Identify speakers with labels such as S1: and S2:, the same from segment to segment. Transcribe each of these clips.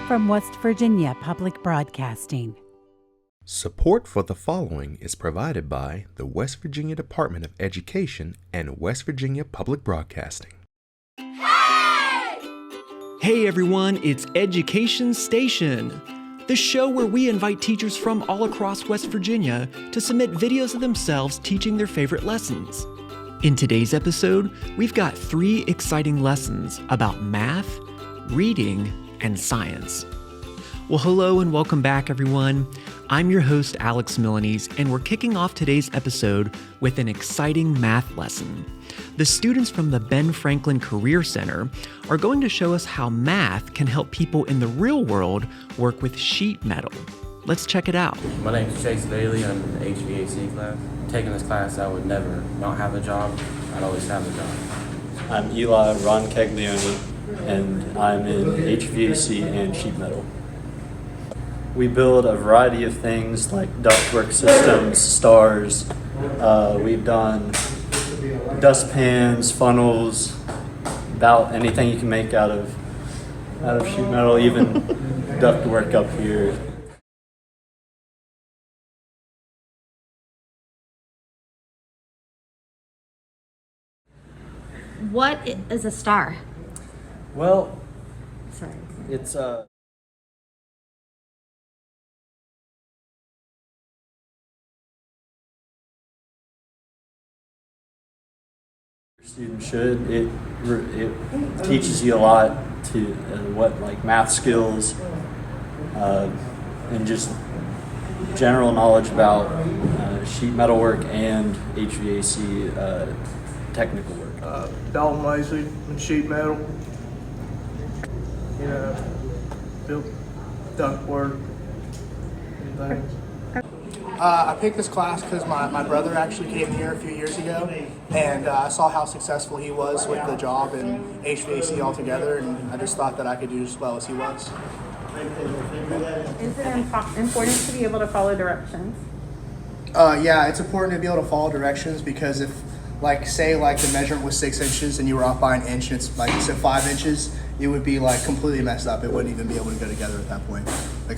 S1: from West Virginia Public Broadcasting.
S2: Support for the following is provided by the West Virginia Department of Education and West Virginia Public Broadcasting.
S3: Hey everyone, it's Education Station, the show where we invite teachers from all across West Virginia to submit videos of themselves teaching their favorite lessons. In today's episode, we've got 3 exciting lessons about math, reading, and science. Well, hello and welcome back, everyone. I'm your host, Alex Milanese, and we're kicking off today's episode with an exciting math lesson. The students from the Ben Franklin Career Center are going to show us how math can help people in the real world work with sheet metal. Let's check it out.
S4: My name is Chase Bailey. I'm in the HVAC class. Taking this class, I would never not have a job. I'd always have a job.
S5: I'm Eli Roncaglione, and I'm in HVAC and sheet metal. We build a variety of things like ductwork systems, stars. We've done dustpans, funnels, about anything you can make out of sheet metal, even ductwork up here.
S6: What is a star?
S5: Well,
S6: Sorry.
S5: it's students should. It teaches you a lot to what like math skills and just general knowledge about sheet metal work and HVAC technical work.
S7: Dalton Lacey and sheet metal. Built duct work. Anything.
S8: I picked this class because my brother actually came here a few years ago, and I saw how successful he was with the job and HVAC altogether, and I just thought that I could do as well as he was.
S9: Is it important to be able to follow directions?
S8: Yeah, it's important to be able to follow directions because if, say the measurement was 6 inches and you were off by an inch, and it's 5 inches, it would be completely messed up. It wouldn't even be able to go together at that point.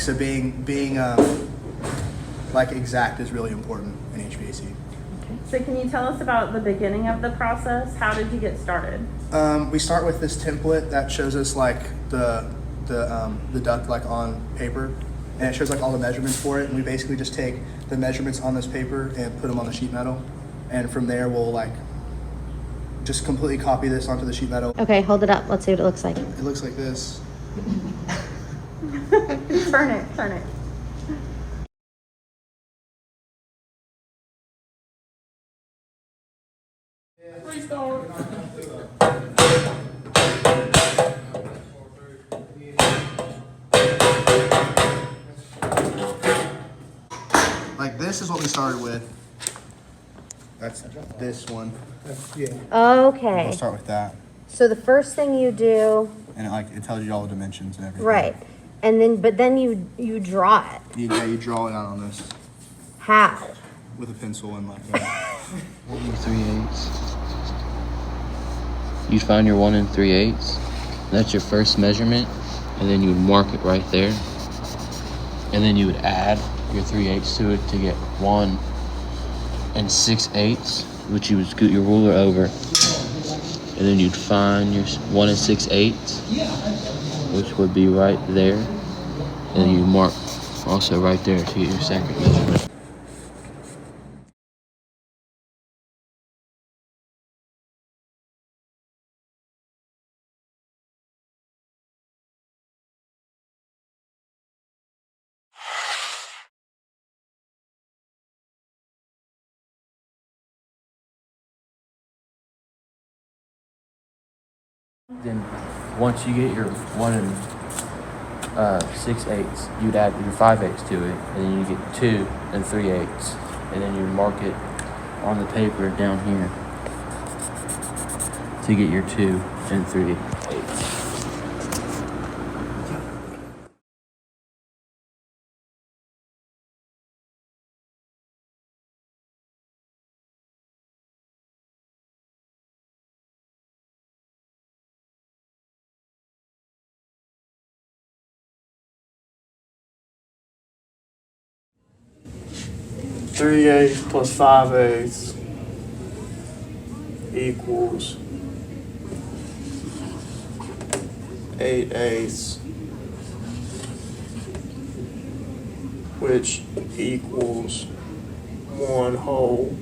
S8: So being exact is really important in HVAC.
S9: Okay. So can you tell us about the beginning of the process? How did you get started?
S8: We start with this template that shows us the duct on paper, and it shows all the measurements for it. And we basically just take the measurements on this paper and put them on the sheet metal, and from there we'll just completely copy this onto the sheet metal.
S6: Okay, hold it up. Let's see what it looks like.
S8: It looks like this.
S9: Turn it.
S8: This is what we started with. That's this one.
S6: Okay.
S8: We'll start with that.
S6: So the first thing you do,
S8: And it tells you all the dimensions and everything.
S6: right, and then you draw it.
S8: You draw it out on this
S6: How?
S8: with a pencil and that.
S10: 1 3/8. You'd find your 1 3/8. That's your first measurement, and then you would mark it right there. And then you would add your 3/8 to it to get 1 6/8, which you would scoot your ruler over. And then you'd find your 1 6/8, which would be right there. And then you mark also right there to get your second measurement. Then once you get your 1 6/8, you'd add your 5/8 to it, and then you get 2 3/8, and then you mark it on the paper down here to get your 2 3/8.
S7: 3/8 plus 5/8 equals 8/8, which equals 1 whole,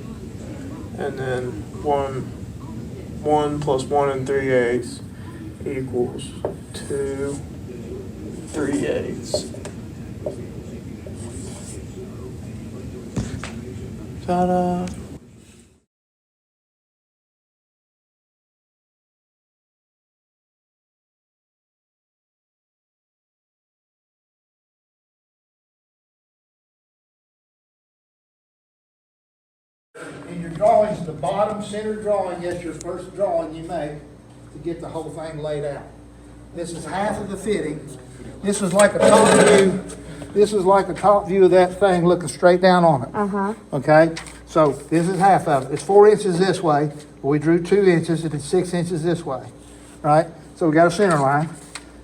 S7: and then 1 plus 1 3/8 equals 2 3/8. Ta-da!
S11: In your drawings, the bottom center drawing, that's your first drawing you make to get the whole thing laid out. This is half of the fitting. This is like a top view. This is like a top view of that thing looking straight down on it. Okay? So this is half of it. It's 4 inches this way. We drew 2 inches. It's 6 inches this way. Right? So we got a center line.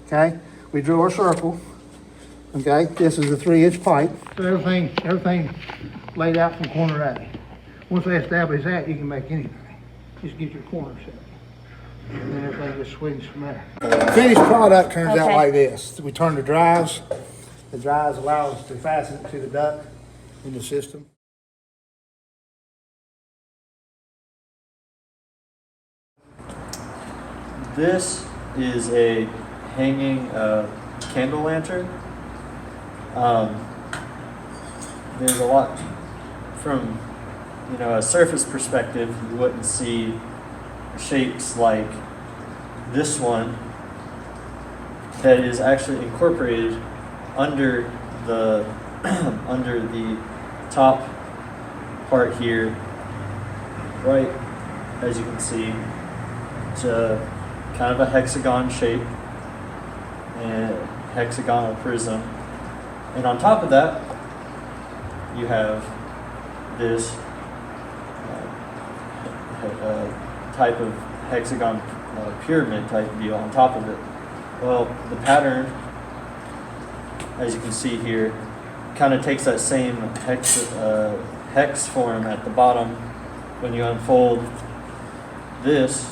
S11: Okay? We drew our circle. Okay? This is a 3-inch pipe. So everything laid out from corner A. Once we establish that, you can make anything. Just get your corner set. And then everything just swings from there. Finished product turns out like this. We turn the drives. The drives allow us to fasten it to the duct in the system.
S5: This is a hanging candle lantern. There's a lot from a surface perspective. You wouldn't see shapes like this one that is actually incorporated under the under the top part here, right, as you can see. It's a kind of a hexagon shape and hexagonal prism, and on top of that you have this type of hexagon pyramid type deal on top of it. Well, the pattern, as you can see here, kind of takes that same hex form at the bottom. When you unfold this,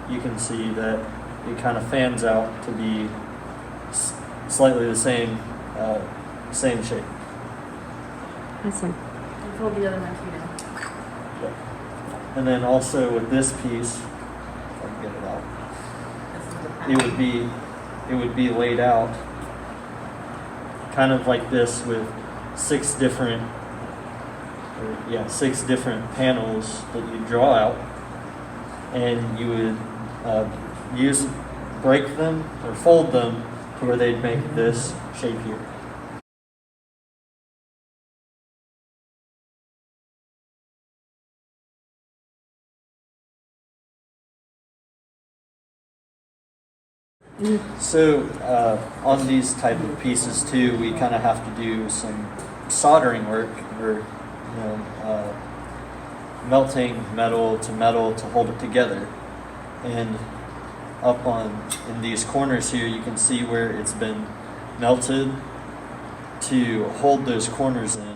S5: you can see that it kind of fans out to be slightly the same shape.
S6: Awesome.
S9: Fold the other one too.
S5: And then also with this piece, if I can get it out, it would be laid out kind of like this with 6 different panels that you draw out, and you would break them or fold them to where they'd make this shape here. So on these type of pieces too, we kind of have to do some soldering work, or melting metal to hold it together. And in these corners here, you can see where it's been melted to hold those corners in.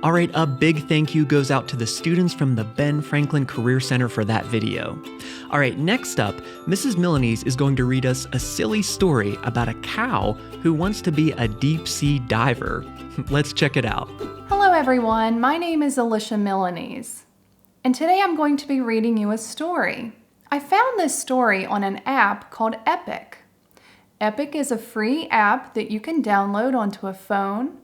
S3: All right, a big thank you goes out to the students from the Ben Franklin Career Center for that video. All right, next up, Mrs. Milanese is going to read us a silly story about a cow who wants to be a deep sea diver. Let's check it out.
S12: Hello everyone, my name is Alicia Milanese. and today I'm going to be reading you a story. I found this story on an app called Epic. Epic is a free app that you can download onto a phone,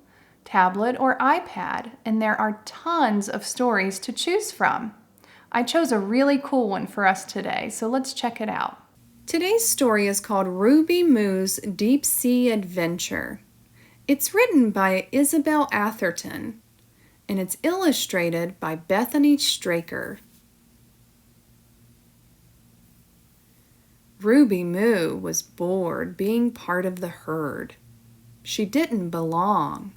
S12: tablet, or iPad, and there are tons of stories to choose from. I chose a really cool one for us today, so let's check it out. Today's story is called Ruby Moo's Deep Sea Adventure. It's written by Isabel Atherton, and it's illustrated by Bethany Straker. Ruby Moo was bored being part of the herd. She didn't belong.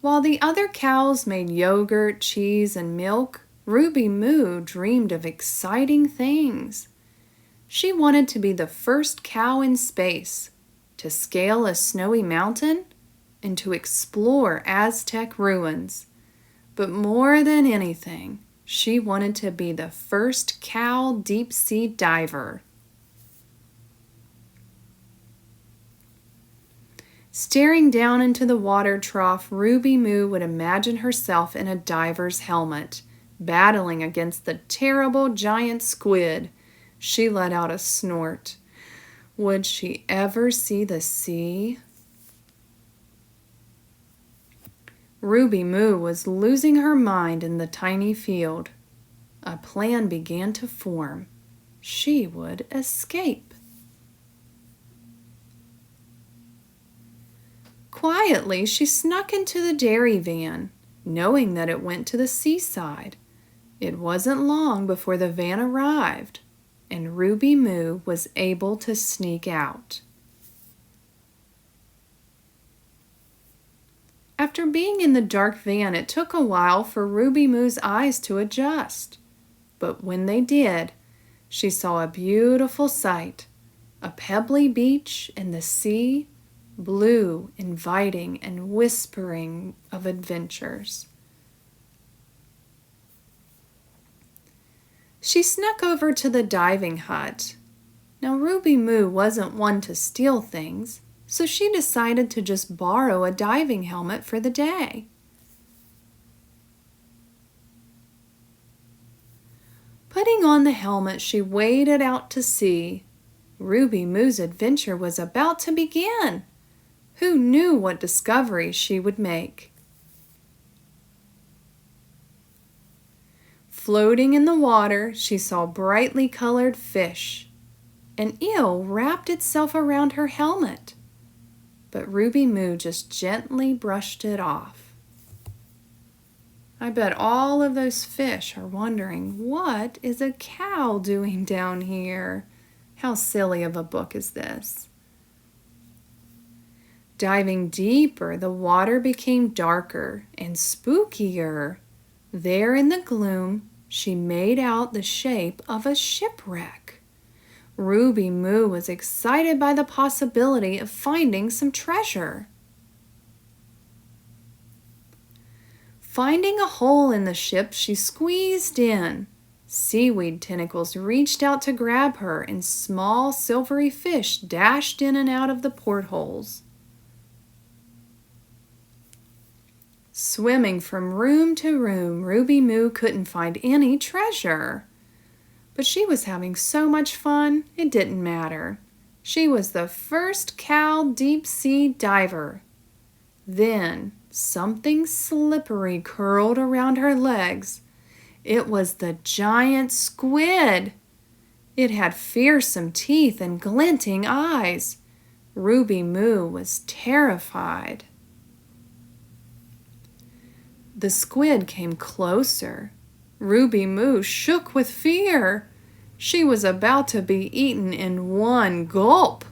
S12: While the other cows made yogurt, cheese, and milk, Ruby Moo dreamed of exciting things. She wanted to be the first cow in space, to scale a snowy mountain, and to explore Aztec ruins. But more than anything, she wanted to be the first cow deep-sea diver. Staring down into the water trough, Ruby Moo would imagine herself in a diver's helmet, battling against the terrible giant squid. She let out a snort. Would she ever see the sea? Ruby Moo was losing her mind in the tiny field. A plan began to form. She would escape. Quietly, she snuck into the dairy van, knowing that it went to the seaside. It wasn't long before the van arrived, and Ruby Moo was able to sneak out. After being in the dark van, it took a while for Ruby Moo's eyes to adjust. But when they did, she saw a beautiful sight, a pebbly beach and the sea, blue, inviting, and whispering of adventures. She snuck over to the diving hut. Now, Ruby Moo wasn't one to steal things, so she decided to just borrow a diving helmet for the day. Putting on the helmet, she waded out to sea. Ruby Moo's adventure was about to begin. Who knew what discoveries she would make? Floating in the water, she saw brightly colored fish. An eel wrapped itself around her helmet, but Ruby Moo just gently brushed it off. I bet all of those fish are wondering, what is a cow doing down here? How silly of a book is this? Diving deeper, the water became darker and spookier. There in the gloom, she made out the shape of a shipwreck. Ruby Moo was excited by the possibility of finding some treasure. Finding a hole in the ship, she squeezed in. Seaweed tentacles reached out to grab her, and small silvery fish dashed in and out of the portholes. Swimming from room to room, Ruby Moo couldn't find any treasure. But she was having so much fun, it didn't matter. She was the first cow deep-sea diver. Then something slippery curled around her legs. It was the giant squid. It had fearsome teeth and glinting eyes. Ruby Moo was terrified. The squid came closer. Ruby Moo shook with fear. She was about to be eaten in one gulp.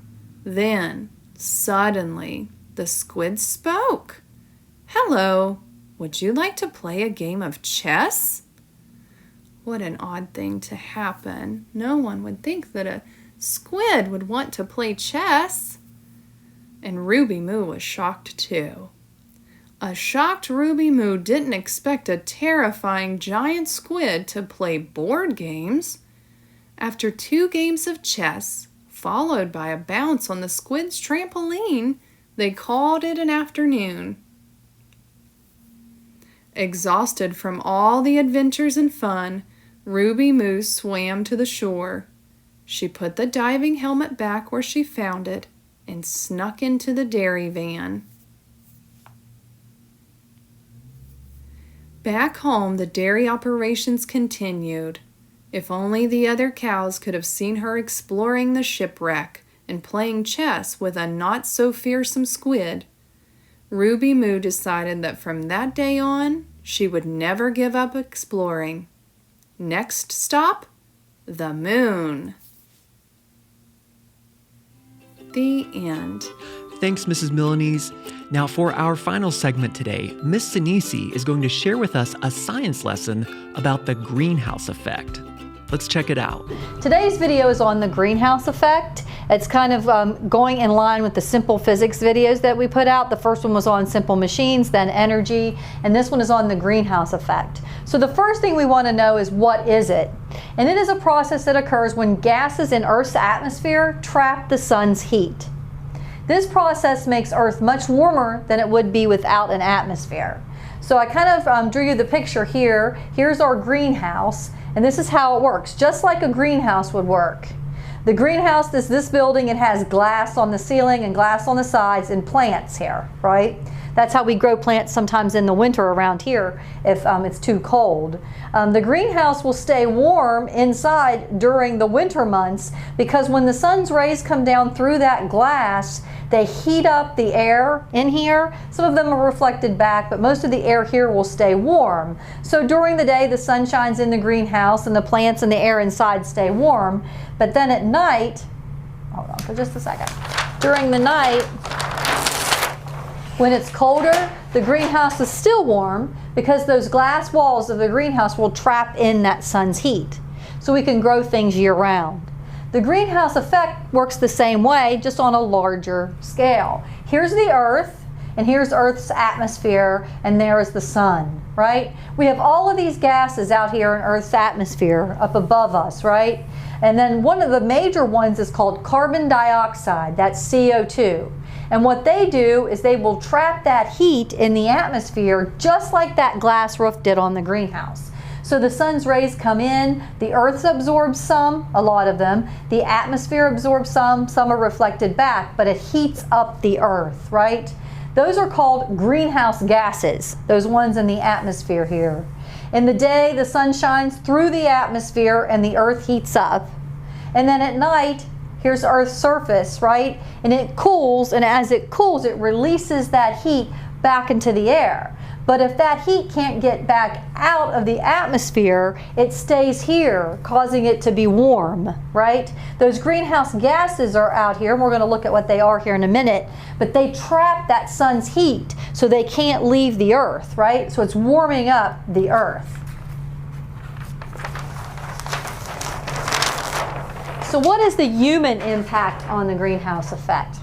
S12: Then, suddenly, the squid spoke. "Hello, would you like to play a game of chess?" What an odd thing to happen. No one would think that a squid would want to play chess. And Ruby Moo was shocked too. A shocked Ruby Moo didn't expect a terrifying giant squid to play board games. After 2 games of chess, followed by a bounce on the squid's trampoline, they called it an afternoon. Exhausted from all the adventures and fun, Ruby Moose swam to the shore. She put the diving helmet back where she found it and snuck into the dairy van. Back home, the dairy operations continued. If only the other cows could have seen her exploring the shipwreck and playing chess with a not-so-fearsome squid. Ruby Moo decided that from that day on, she would never give up exploring. Next stop, the moon. The end.
S3: Thanks, Mrs. Milanese. Now, for our final segment today, Miss Sinisi is going to share with us a science lesson about the greenhouse effect. Let's check it out.
S13: Today's video is on the greenhouse effect. It's kind of going in line with the simple physics videos that we put out. The first one was on simple machines, then energy, and this one is on the greenhouse effect. So the first thing we want to know is, what is it? And it is a process that occurs when gases in Earth's atmosphere trap the sun's heat. This process makes Earth much warmer than it would be without an atmosphere. So I kind of drew you the picture here. Here's our greenhouse, and this is how it works, just like a greenhouse would work. The greenhouse is this building. It has glass on the ceiling and glass on the sides and plants here, right? That's how we grow plants sometimes in the winter around here if it's too cold. The greenhouse will stay warm inside during the winter months because when the sun's rays come down through that glass, they heat up the air in here. Some of them are reflected back, but most of the air here will stay warm. So during the day, the sun shines in the greenhouse and the plants and the air inside stay warm. But then at night, hold on for just a second. During the night, when it's colder, the greenhouse is still warm because those glass walls of the greenhouse will trap in that sun's heat. So we can grow things year-round. The greenhouse effect works the same way, just on a larger scale. Here's the Earth, and here's Earth's atmosphere, and there is the sun, right? We have all of these gases out here in Earth's atmosphere up above us, right? And then one of the major ones is called carbon dioxide, that's CO2. And what they do is they will trap that heat in the atmosphere just like that glass roof did on the greenhouse. So the sun's rays come in, the Earth absorbs some, a lot of them, the atmosphere absorbs some are reflected back, but it heats up the Earth, right? Those are called greenhouse gases, those ones in the atmosphere here. In the day, the sun shines through the atmosphere and the Earth heats up. And then at night, here's Earth's surface, right? And it cools, and as it cools, it releases that heat back into the air. But if that heat can't get back out of the atmosphere, it stays here, causing it to be warm, right? Those greenhouse gases are out here, and we're going to look at what they are here in a minute, but they trap that sun's heat, so they can't leave the Earth, right? So it's warming up the Earth. So what is the human impact on the greenhouse effect?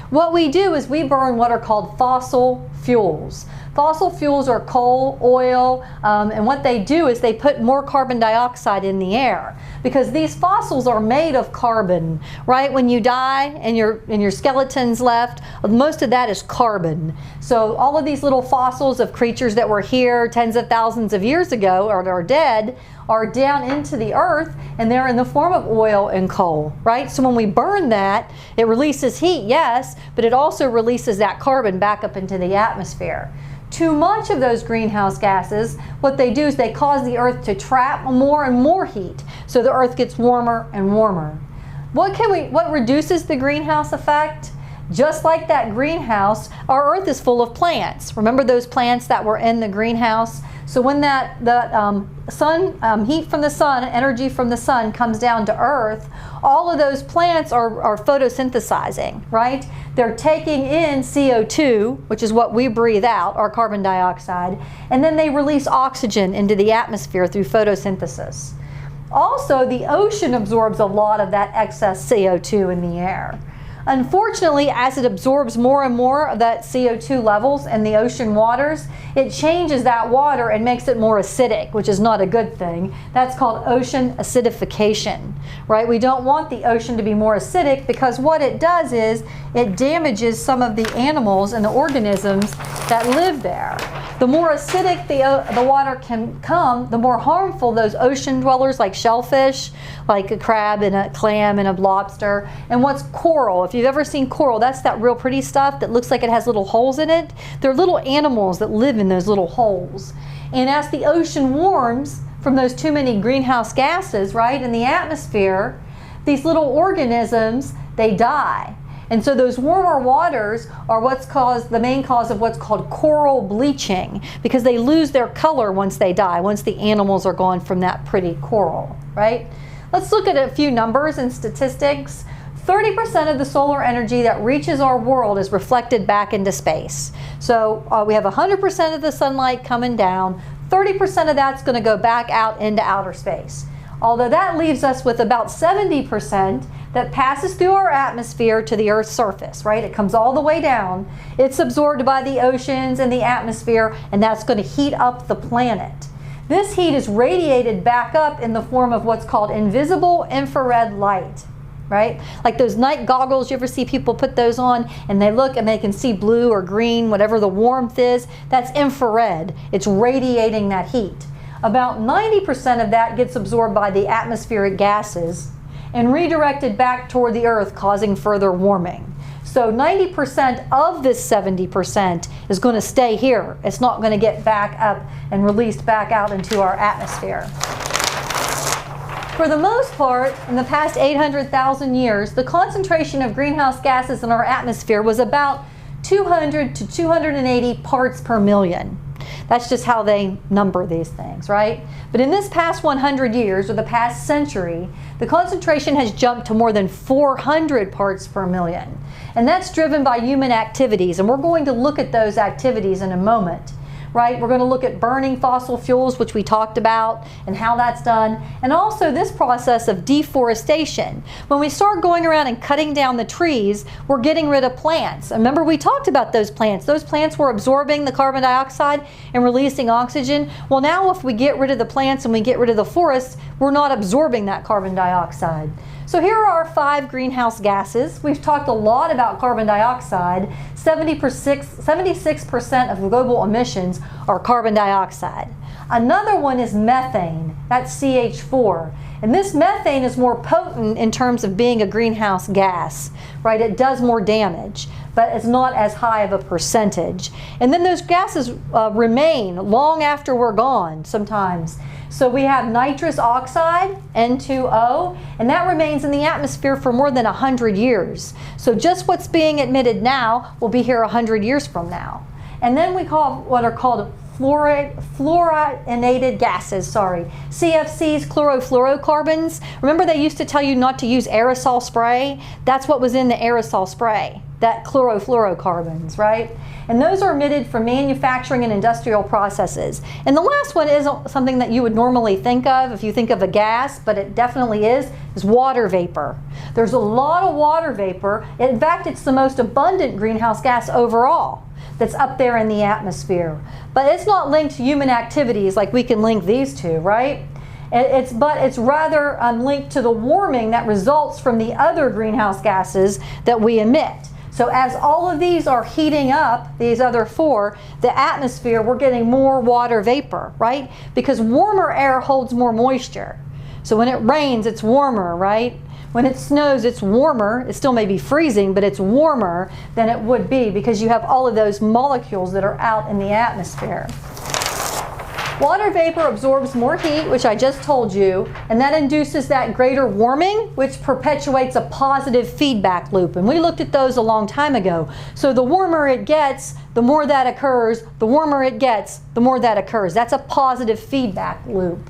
S13: What we do is we burn what are called fossil fuels. Fossil fuels are coal, oil, and what they do is they put more carbon dioxide in the air because these fossils are made of carbon, right? When you die and your skeleton's left, most of that is carbon. So all of these little fossils of creatures that were here tens of thousands of years ago or are dead are down into the Earth, and they're in the form of oil and coal, right? So when we burn that, it releases heat, yes, but it also releases that carbon back up into the atmosphere. Too much of those greenhouse gases, what they do is they cause the Earth to trap more and more heat, so the Earth gets warmer and warmer. What reduces the greenhouse effect? Just like that greenhouse, our Earth is full of plants. Remember those plants that were in the greenhouse? So when heat from the sun, energy from the sun comes down to Earth, all of those plants are photosynthesizing, right? They're taking in CO2, which is what we breathe out, our carbon dioxide, and then they release oxygen into the atmosphere through photosynthesis. Also, the ocean absorbs a lot of that excess CO2 in the air. Unfortunately, as it absorbs more and more of that CO2 levels in the ocean waters, it changes that water and makes it more acidic, which is not a good thing. That's called ocean acidification, right? We don't want the ocean to be more acidic because what it does is it damages some of the animals and the organisms that live there. The more acidic the water can become, the more harmful those ocean dwellers like shellfish, like a crab and a clam and a lobster. And what's coral? If you've ever seen coral, that's that real pretty stuff that looks like it has little holes in it. They're little animals that live in those little holes. And as the ocean warms from those too many greenhouse gases, right, in the atmosphere, these little organisms, they die. And so those warmer waters are what's caused, the main cause of what's called coral bleaching, because they lose their color once they die, once the animals are gone from that pretty coral, right? Let's look at a few numbers and statistics. 30% of the solar energy that reaches our world is reflected back into space. So we have 100% of the sunlight coming down, 30% of that's going to go back out into outer space. Although that leaves us with about 70% that passes through our atmosphere to the Earth's surface, right? It comes all the way down. It's absorbed by the oceans and the atmosphere, and that's going to heat up the planet. This heat is radiated back up in the form of what's called invisible infrared light, right? Like those night goggles, you ever see people put those on and they look and they can see blue or green, whatever the warmth is? That's infrared. It's radiating that heat. About 90% of that gets absorbed by the atmospheric gases and redirected back toward the Earth, causing further warming. So 90% of this 70% is going to stay here. It's not going to get back up and released back out into our atmosphere. For the most part, in the past 800,000 years, the concentration of greenhouse gases in our atmosphere was about 200 to 280 parts per million. That's just how they number these things, right? But in this past 100 years, or the past century, the concentration has jumped to more than 400 parts per million. And that's driven by human activities, and we're going to look at those activities in a moment. Right? We're going to look at burning fossil fuels, which we talked about, and how that's done, and also this process of deforestation. When we start going around and cutting down the trees, we're getting rid of plants. Remember, we talked about those plants. Those plants were absorbing the carbon dioxide and releasing oxygen. Well, now if we get rid of the plants and we get rid of the forests, we're not absorbing that carbon dioxide. So here are our 5 greenhouse gases. We've talked a lot about carbon dioxide. 76% of global emissions are carbon dioxide. Another one is methane. That's CH4. And this methane is more potent in terms of being a greenhouse gas, right? It does more damage, but it's not as high of a percentage. And then those gases remain long after we're gone sometimes. So we have nitrous oxide, N2O, and that remains in the atmosphere for more than 100 years. So just what's being emitted now will be here 100 years from now. And then we call what are called fluorinated gases, CFCs, chlorofluorocarbons. Remember they used to tell you not to use aerosol spray? That's what was in the aerosol spray, that chlorofluorocarbons, right? And those are emitted from manufacturing and industrial processes. And the last one isn't something that you would normally think of if you think of a gas, but it definitely is water vapor. There's a lot of water vapor. In fact, it's the most abundant greenhouse gas overall that's up there in the atmosphere. But it's not linked to human activities like we can link these two, right? But it's rather linked to the warming that results from the other greenhouse gases that we emit. So as all of these are heating up, these other 4, the atmosphere, we're getting more water vapor, right? Because warmer air holds more moisture. So when it rains, it's warmer, right? When it snows, it's warmer. It still may be freezing, but it's warmer than it would be because you have all of those molecules that are out in the atmosphere. Water vapor absorbs more heat, which I just told you, and that induces that greater warming, which perpetuates a positive feedback loop. And we looked at those a long time ago. So the warmer it gets, the more that occurs. The warmer it gets, the more that occurs. That's a positive feedback loop.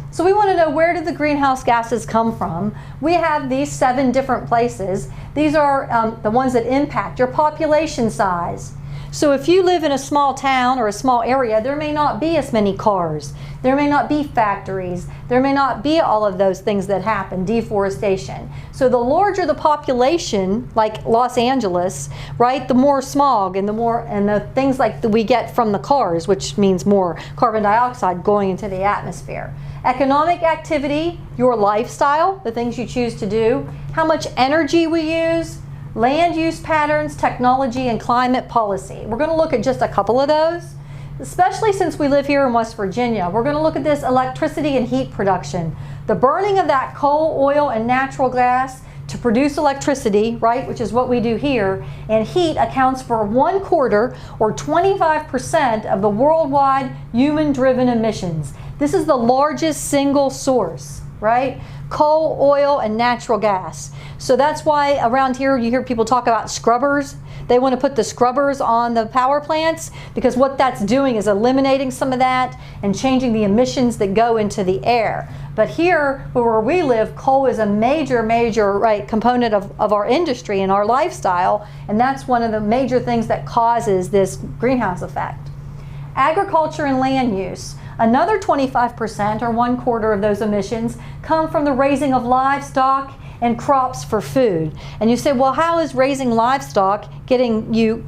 S13: So we want to know, where do the greenhouse gases come from? We have these 7 different places. These are the ones that impact your population size, So if you live in a small town or a small area, there may not be as many cars. There may not be factories. There may not be all of those things that happen, deforestation. So the larger the population, like Los Angeles, right, the more smog and the things like that we get from the cars, which means more carbon dioxide going into the atmosphere. Economic activity, your lifestyle, the things you choose to do, how much energy we use, land use patterns, technology, and climate policy. We're going to look at just a couple of those, especially since we live here in West Virginia. We're going to look at this electricity and heat production. The burning of that coal, oil, and natural gas to produce electricity, right, which is what we do here, and heat accounts for 1/4 or 25% of the worldwide human-driven emissions. This is the largest single source, right? Coal, oil, and natural gas. So that's why around here you hear people talk about scrubbers. They want to put the scrubbers on the power plants because what that's doing is eliminating some of that and changing the emissions that go into the air. But here, where we live, coal is a major, right, component of our industry and our lifestyle, and that's one of the major things that causes this greenhouse effect. Agriculture and land use. Another 25% or 1/4 of those emissions come from the raising of livestock and crops for food. And you say, well, how is raising livestock getting you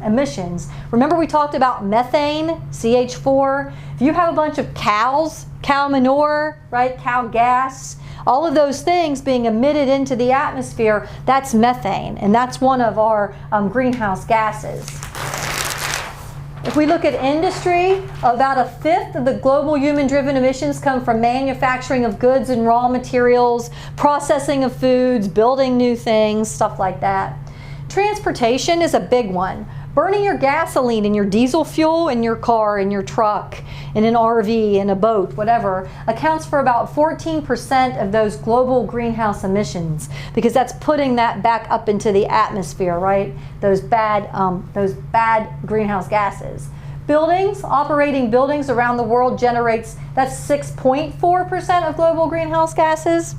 S13: emissions? Remember we talked about methane, CH4. If you have a bunch of cows, cow manure, right, cow gas, all of those things being emitted into the atmosphere, that's methane, and that's one of our greenhouse gases. If we look at industry, about 1/5 of the global human-driven emissions come from manufacturing of goods and raw materials, processing of foods, building new things, stuff like that. Transportation is a big one. Burning your gasoline and your diesel fuel in your car, in your truck, in an RV, in a boat, whatever, accounts for about 14% of those global greenhouse emissions because that's putting that back up into the atmosphere, right? Those bad greenhouse gases. Buildings, operating buildings around the world that's 6.4% of global greenhouse gases.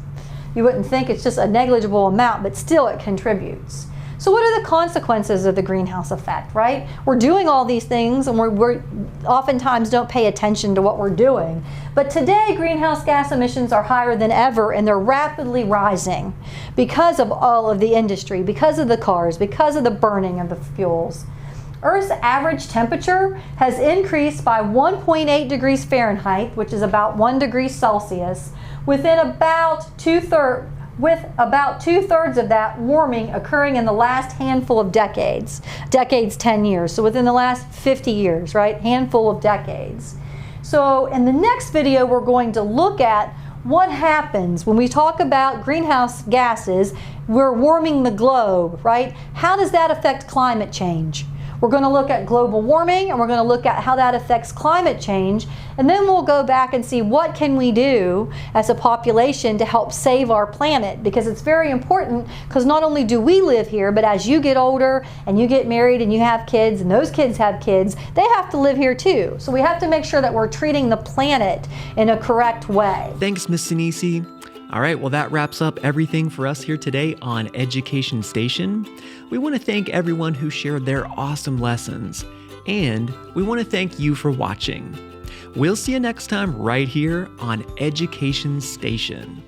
S13: You wouldn't think it's just a negligible amount, but still it contributes. So what are the consequences of the greenhouse effect, right? We're doing all these things and we oftentimes don't pay attention to what we're doing. But today, greenhouse gas emissions are higher than ever and they're rapidly rising because of all of the industry, because of the cars, because of the burning of the fuels. Earth's average temperature has increased by 1.8 degrees Fahrenheit, which is about 1 degree Celsius, within about with about 2/3 of that warming occurring in the last handful of decades. 10 years, so within the last 50 years, right? Handful of decades. So in the next video, we're going to look at what happens when we talk about greenhouse gases. We're warming the globe, right? How does that affect climate change? We're going to look at global warming and we're going to look at how that affects climate change, and then we'll go back and see what can we do as a population to help save our planet, because it's very important, because not only do we live here, but as you get older and you get married and you have kids and those kids have kids, they have to live here too. So we have to make sure that we're treating the planet in a correct way.
S3: Thanks, Miss Sinisi. All right, well, that wraps up everything for us here today on Education Station. We want to thank everyone who shared their awesome lessons, and we want to thank you for watching. We'll see you next time right here on Education Station.